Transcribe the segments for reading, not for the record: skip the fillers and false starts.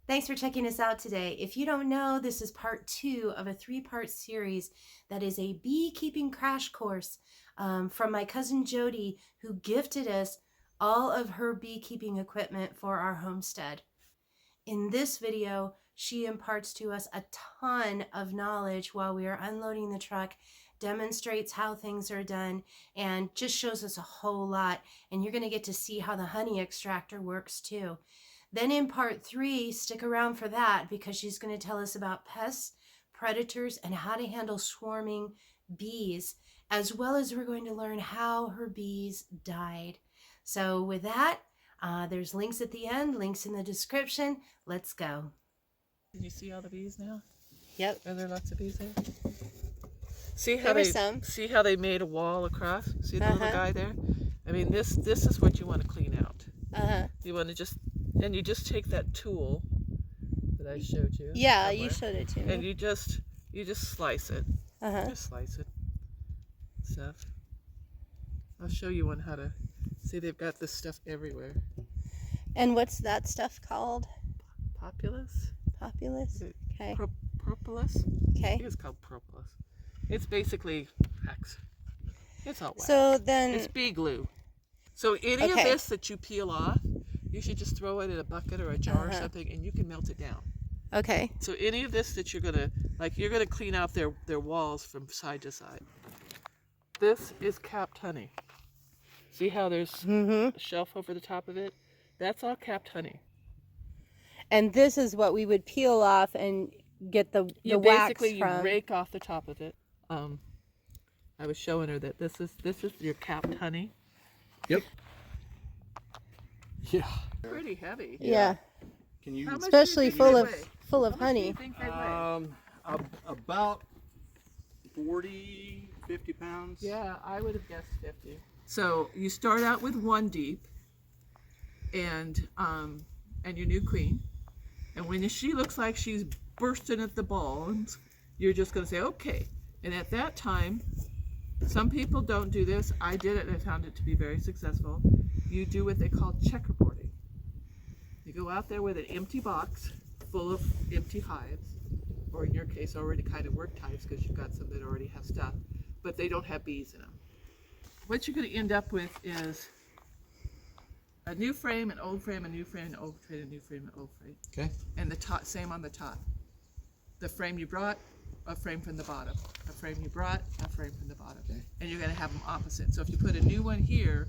Thanks for checking us out today. If you don't know, this is part 2 of a 3-part series that is a beekeeping crash course from my cousin Jody, who gifted us all of her beekeeping equipment for our homestead. In this video, she imparts to us a ton of knowledge while we are unloading the truck, demonstrates how things are done, and just shows us a whole lot. And you're going to get to see how the honey extractor works too. Then in part 3, stick around for that because she's going to tell us about pests, predators, and how to handle swarming bees, as well as we're going to learn how her bees died. So with that, there's links at the end, links in the description. Let's go. Can you see all the bees now? Yep. Are there lots of bees there? See how There were they some. see how they made a wall across? See the little guy there? I mean, this is what you want to clean out. You want to just take that tool that I showed you. Yeah, somewhere, you showed it to me. and you just slice it. Just slice it. Stuff. I'll show you one how to. See, they've got this stuff everywhere. And what's that stuff called? Populus? Populis? Okay. Propolis? I Okay. think it's called propolis. It's basically wax. It's all wax. So then... It's bee glue. So any of this that you peel off, you should just throw it in a bucket or a jar or something, and you can melt it down. Okay. So any of this that you're gonna clean out their walls from side to side. This is capped honey. See how there's a shelf over the top of it? That's all capped honey. And this is what we would peel off and get the wax from. You rake off the top of it. I was showing her that this is your capped honey. Yep. Yeah. Pretty heavy. Yeah. Can you? Especially full of honey. How much do you think they weigh? About 40, 50 pounds. Yeah, I would have guessed 50. So you start out with one deep, and your new queen, and when she looks like she's bursting at the bones, you're just going to say okay. And at that time, some people don't do this. I did it, and I found it to be very successful. You do what they call checkerboarding. You go out there with an empty box full of empty hives, or in your case, already kind of worked hives because you've got some that already have stuff, but they don't have bees in them. What you're going to end up with is a new frame, an old frame, a new frame, an old frame, a new frame, an old frame. Okay. And the top, same on the top. The frame you brought, a frame from the bottom. A frame you brought, a frame from the bottom. Okay. And you're going to have them opposite. So if you put a new one here,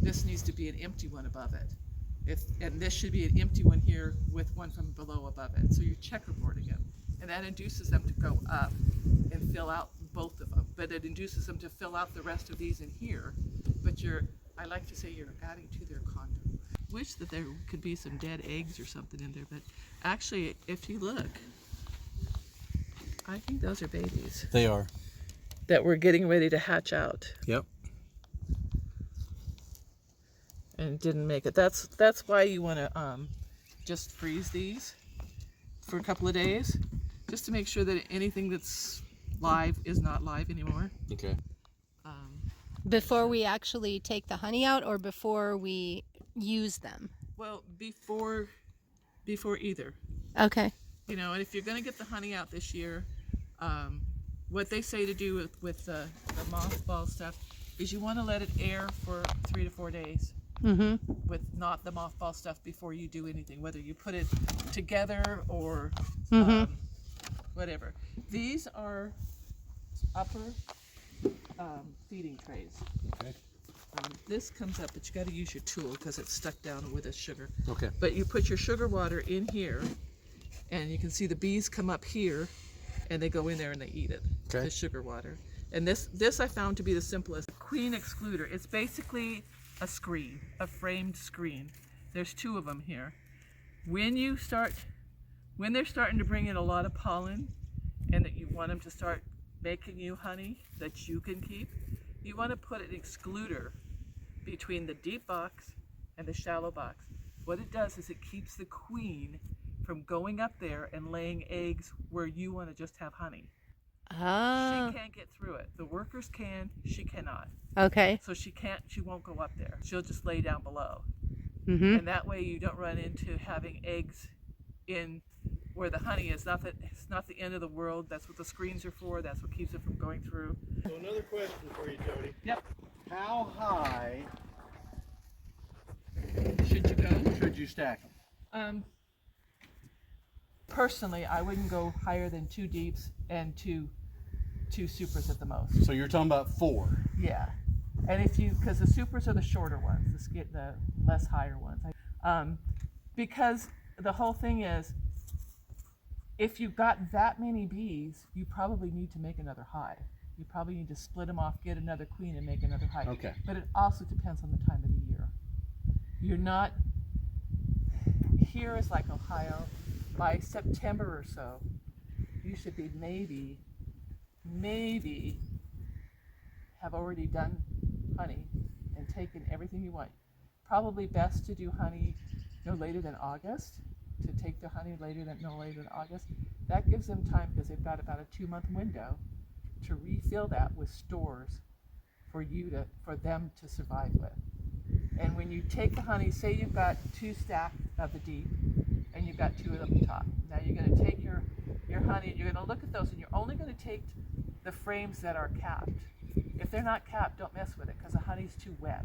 this needs to be an empty one above it. And this should be an empty one here with one from below above it. So you're checkerboarding it. And that induces them to go up and fill out both of them. But it induces them to fill out the rest of these in here. But I like to say you're adding to their condo. Wish that there could be some dead eggs or something in there, but actually, if you look, I think those are babies. They are. That we're getting ready to hatch out. Yep. And didn't make it. That's why you want to just freeze these for a couple of days, just to make sure that anything that's live is not live anymore. Okay. Before we actually take the honey out, or before we use them? Well, before either. Okay. You know, and if you're going to get the honey out this year, what they say to do with the mothball stuff is you want to let it air for 3 to 4 days. With not the mothball stuff before you do anything, whether you put it together or whatever. These are upper feeding trays. Okay. This comes up, but you got to use your tool because it's stuck down with the sugar. Okay. But you put your sugar water in here, and you can see the bees come up here, and they go in there and they eat it. Okay. The sugar water. And this I found to be the simplest. Queen excluder. It's basically a screen, a framed screen. There's 2 of them here. When they're starting to bring in a lot of pollen, and that you want them to start making you honey that you can keep, you want to put an excluder between the deep box and the shallow box. What it does is it keeps the queen from going up there and laying eggs where you want to just have honey. Oh. She can't get through it. The workers can, she cannot. Okay. So she won't go up there. She'll just lay down below. Mm-hmm. And that way you don't run into having eggs in where the honey is. It's not the end of the world. That's what the screens are for. That's what keeps it from going through. So another question for you, Jody. Yep. How high Should you go? should you stack them? Personally, I wouldn't go higher than 2 deeps and two supers at the most. So you're talking about 4. Yeah, and because the supers are the shorter ones, the less higher ones. Because the whole thing is, if you've got that many bees, you probably need to make another hive. You probably need to split them off, get another queen, and make another hive. Okay. But it also depends on the time of the year. You're not, here is like Ohio, by September or so, you should be maybe have already done honey and taken everything you want. Probably best to do honey no later than August, to take the honey no later than August. That gives them time, because they've got about a 2-month window to refill that with stores for them to survive with. And when you take the honey, say you've got 2 stacks of the deep and you've got 2 of them top. Now you're going to take your honey and you're going to look at those, and you're only going to take the frames that are capped. If they're not capped, don't mess with it, because the honey's too wet.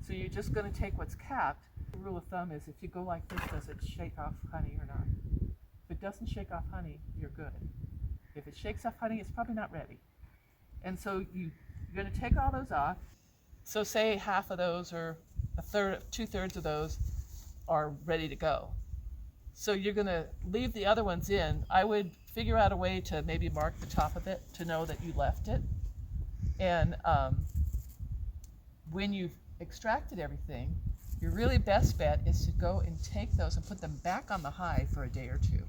So you're just going to take what's capped. The rule of thumb is, if you go like this, does it shake off honey or not? If it doesn't shake off honey, you're good. If it shakes off honey, it's probably not ready. And so you're going to take all those off. So say half of those, or 2/3 of those are ready to go. So you're going to leave the other ones in. I would figure out a way to maybe mark the top of it to know that you left it. And when you've extracted everything, your really best bet is to go and take those and put them back on the hive for a day or 2,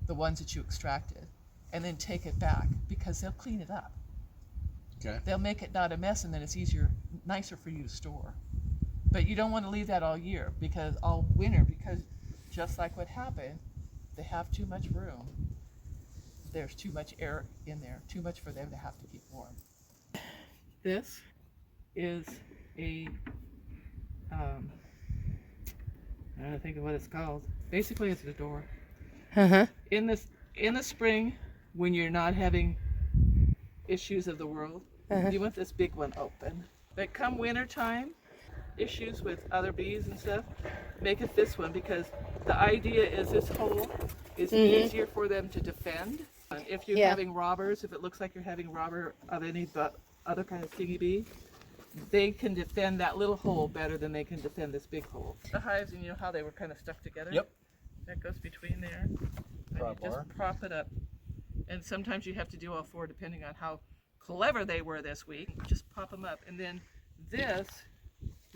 the ones that you extracted, and then take it back, because they'll clean it up. Okay. They'll make it not a mess, and then it's nicer for you to store. But you don't want to leave that all winter, because just like what happened, they have too much room. There's too much air in there, too much for them to have to keep warm. This is a, I don't think of what it's called. Basically, it's a door. In the spring, when you're not having issues of the world, you want this big one open. But come winter time, issues with other bees and stuff, make it this one, because the idea is this hole is easier for them to defend. And if you're having robbers, if it looks like you're having robber of any other kind of stingy bee, they can defend that little hole better than they can defend this big hole. The hives, and you know how they were kind of stuck together? Yep. That goes between there. And you just prop it up. And sometimes you have to do all 4 depending on how clever they were this week. Just pop them up. And then this,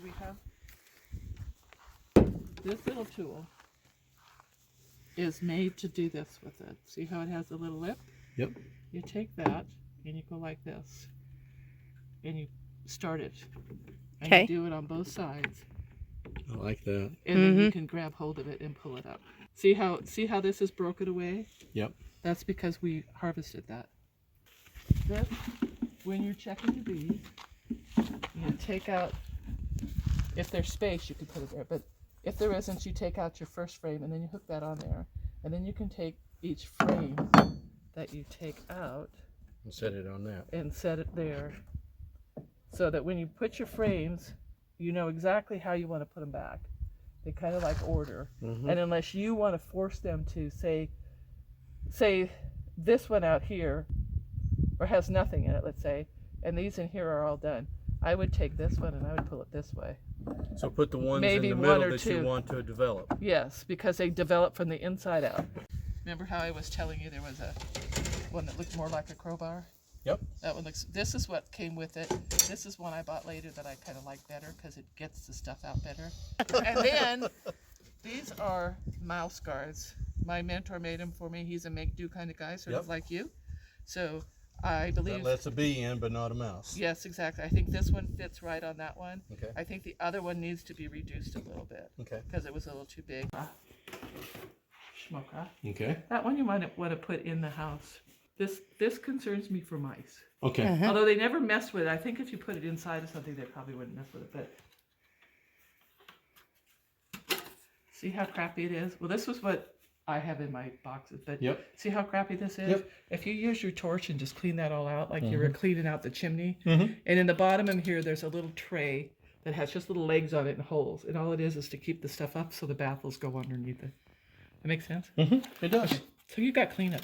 we have this little tool is made to do this with it. See how it has a little lip? Yep. You take that and you go like this, and you start it. And you do it on both sides. I like that. And then you can grab hold of it and pull it up. See how this is broken away? Yep. That's because we harvested that. This, when you're checking the bees, you take out, if there's space, you can put it there. But if there isn't, you take out your first frame and then you hook that on there. And then you can take each frame that you take out And set it on that. and set it there, so that when you put your frames, you know exactly how you want to put them back. They kind of like order. And unless you want to force them to say this one out here, or has nothing in it, let's say, and these in here are all done, I would take this one and I would pull it this way. So put the ones Maybe in the one middle or that you two. want to develop. Yes, because they develop from the inside out. Remember how I was telling you there was a one that looked more like a crowbar? Yep. That one looks, this is what came with it. This is one I bought later that I kind of like better because it gets the stuff out better. And then these are mouse guards. My mentor made them for me. He's a make-do kind of guy, sort of like you. So I believe... That lets a bee in, but not a mouse. Yes, exactly. I think this one fits right on that one. Okay. I think the other one needs to be reduced a little bit. Okay. Because it was a little too big. Schmoka. Okay. That one you might want to put in the house. This concerns me for mice. Okay. Although they never mess with it. I think if you put it inside of something, they probably wouldn't mess with it. But See how crappy it is? Well, this was what I have in my boxes, but Yep. see how crappy this is? Yep. If you use your torch and just clean that all out like you were cleaning out the chimney, Mm-hmm. and in the bottom of here, there's a little tray that has just little legs on it and holes, and all it is to keep the stuff up so the baffles go underneath it. That makes sense? Mm-hmm. It does. So you got cleanup.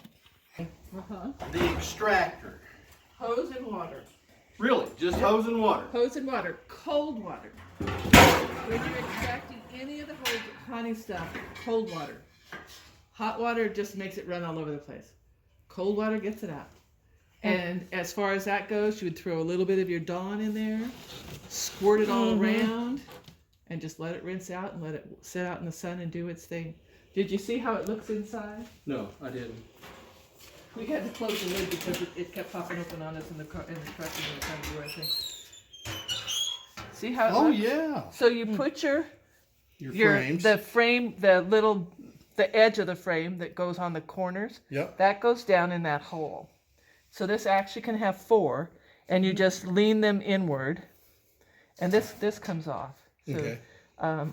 Uh-huh. The extractor. Hose and water. Really? Just hose and water? Hose and water. Cold water. When you're extracting any of the honey stuff, cold water. Hot water just makes it run all over the place. Cold water gets it out. And as far as that goes, you would throw a little bit of your Dawn in there, squirt it all around, and just let it rinse out and let it sit out in the sun and do its thing. Did you see how it looks inside? No, I didn't. We had to close the lid because it kept popping open on us in the truck and the time we were, I think. See how it looks? Yeah. So you put your frames. the frame, the edge of the frame that goes on the corners. Yep. That goes down in that hole. So this actually can have 4, and you just lean them inward, and this comes off. So, Okay.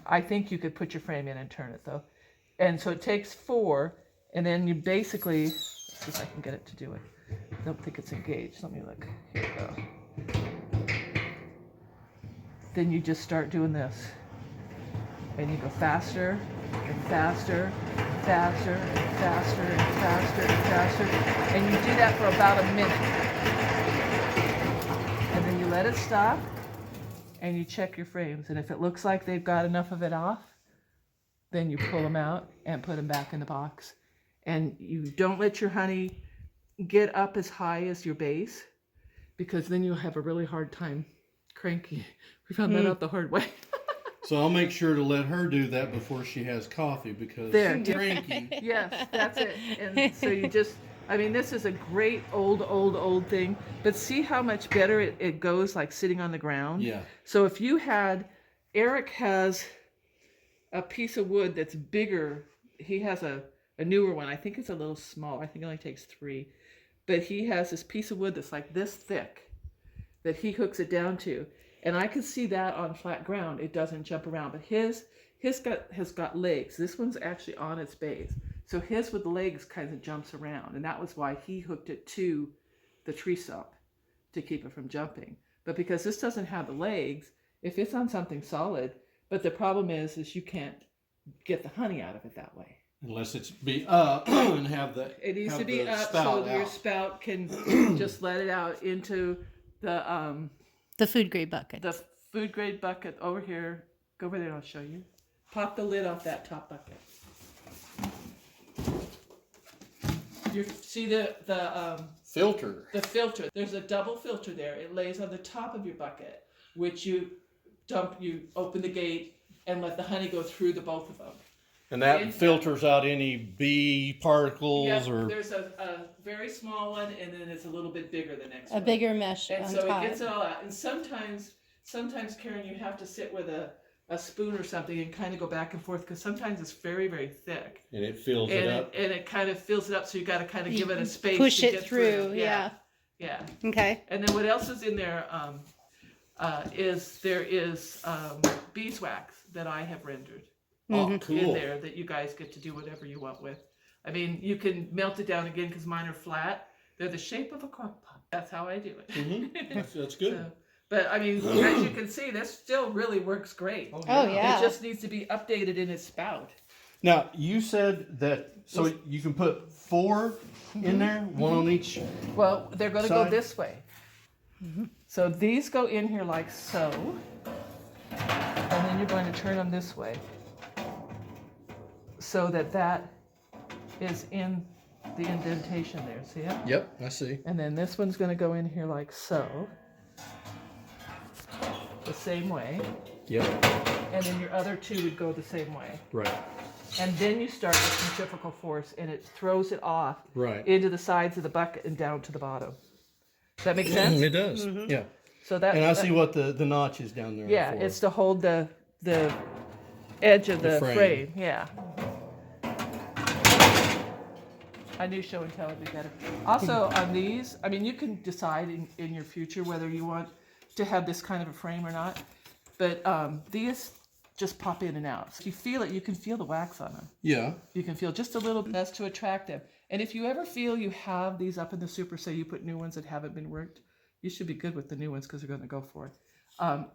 I think you could put your frame in and turn it though, and so it takes 4, and then you basically, let's see if I can get it to do it. I don't think it's engaged. Let me look. Here we go. Then you just start doing this, and you go faster and faster, faster and faster and faster and faster, and you do that for about a minute, and then you let it stop, and you check your frames, and if it looks like they've got enough of it off, then you pull them out and put them back in the box, and you don't let your honey get up as high as your base, because then you'll have a really hard time cranking. We found that out the hard way. So I'll make sure to let her do that before she has coffee because There. she's cranky. Yes, that's it. And so you just, I mean, this is a great old thing, but see how much better it goes like sitting on the ground? Yeah. So if you had, Eric has a piece of wood that's bigger. He has a newer one. I think it's a little small. I think it only takes 3. But he has this piece of wood that's like this thick that he hooks it down to. And I could see that on flat ground. It doesn't jump around. But his has got legs. This one's actually on its base. So his with the legs kind of jumps around. And that was why he hooked it to the tree stump to keep it from jumping. But because this doesn't have the legs, if it's on something solid, but the problem is you can't get the honey out of it that way. Unless it's be up and have the It needs have to be the up spout so your out. spout can just let it out into The food grade bucket. the food grade bucket over here. Go over there and I'll show you. Pop the lid off that top bucket. You see the Filter. filter. There's a double filter there. It lays on the top of your bucket, which you open the gate and let the honey go through the both of them. And that And- filters out any bee particles Yeah, or there's a very small one, and then it's a little bit bigger the next A one. bigger mesh And on so top. it gets it all out. And sometimes Karyn, you have to sit with a spoon or something and kind of go back and forth because sometimes it's very, very thick. and it fills it up. And it kind of fills it up, so you got to kind of give it a space Push to it get through. Yeah. Yeah. Okay. And then what else is in there is beeswax that I have rendered Oh, in cool. there that you guys get to do whatever you want with. I mean, you can melt it down again because mine are flat. They're the shape of a crock pot. That's how I do it. Mm-hmm. That's good. So, but I mean, as you can see, this still really works great. Oh, yeah. It just needs to be updated in its spout. Now you said that so you can put 4 in there, one on each. Well, they're going to go Side. this way. So these go in here like so, and then you're going to turn them this way, so that is in the indentation there. See it? Yep, I see. And then this one's going to go in here like so, the same way, Yep. and then your other 2 would go the same way. Right. And then you start with centrifugal force, and it throws it off Right. into the sides of the bucket and down to the bottom. Does that make sense? It does. Yeah. So that, And I see what the notch is down there. yeah, for. it's to hold the edge of The the frame. frame. Yeah. I knew show and tell would be better. Also on these, I mean, you can decide in your future whether you want to have this kind of a frame or not. But these just pop in and out. So if you feel it, you can feel the wax on them. Yeah. You can feel just a little bit. That's to attract them. And if you ever feel you have these up in the super, say you put new ones that haven't been worked, you should be good with the new ones because they're going to go for it.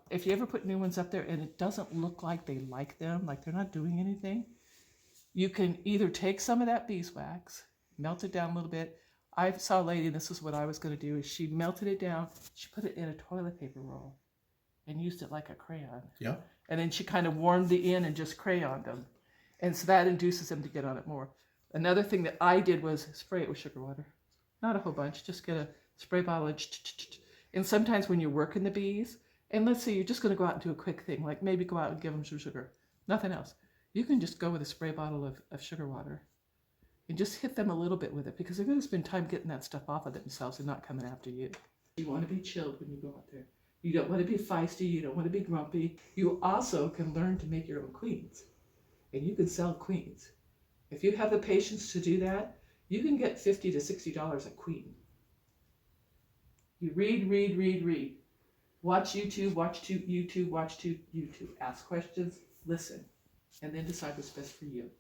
If you ever put new ones up there and it doesn't look like they like them, like they're not doing anything, you can either take some of that beeswax, melt it down a little bit. I saw a lady, and this is what I was going to do, is she melted it down, she put it in a toilet paper roll and used it like a crayon. Yeah. And then she kind of warmed the end and just crayoned them. And so that induces them to get on it more. Another thing that I did was spray it with sugar water. Not a whole bunch, just get a spray bottle and sometimes when you're working the bees, and let's say you're just going to go out and do a quick thing, like maybe go out and give them some sugar, nothing else. You can just go with a spray bottle of sugar water and just hit them a little bit with it because they're going to spend time getting that stuff off of themselves and not coming after you. You want to be chilled when you go out there. You don't want to be feisty. You don't want to be grumpy. You also can learn to make your own queens. And you can sell queens. If you have the patience to do that, you can get $50 to $60 a queen. You read. Watch YouTube, YouTube. Ask questions, listen, and then decide what's best for you.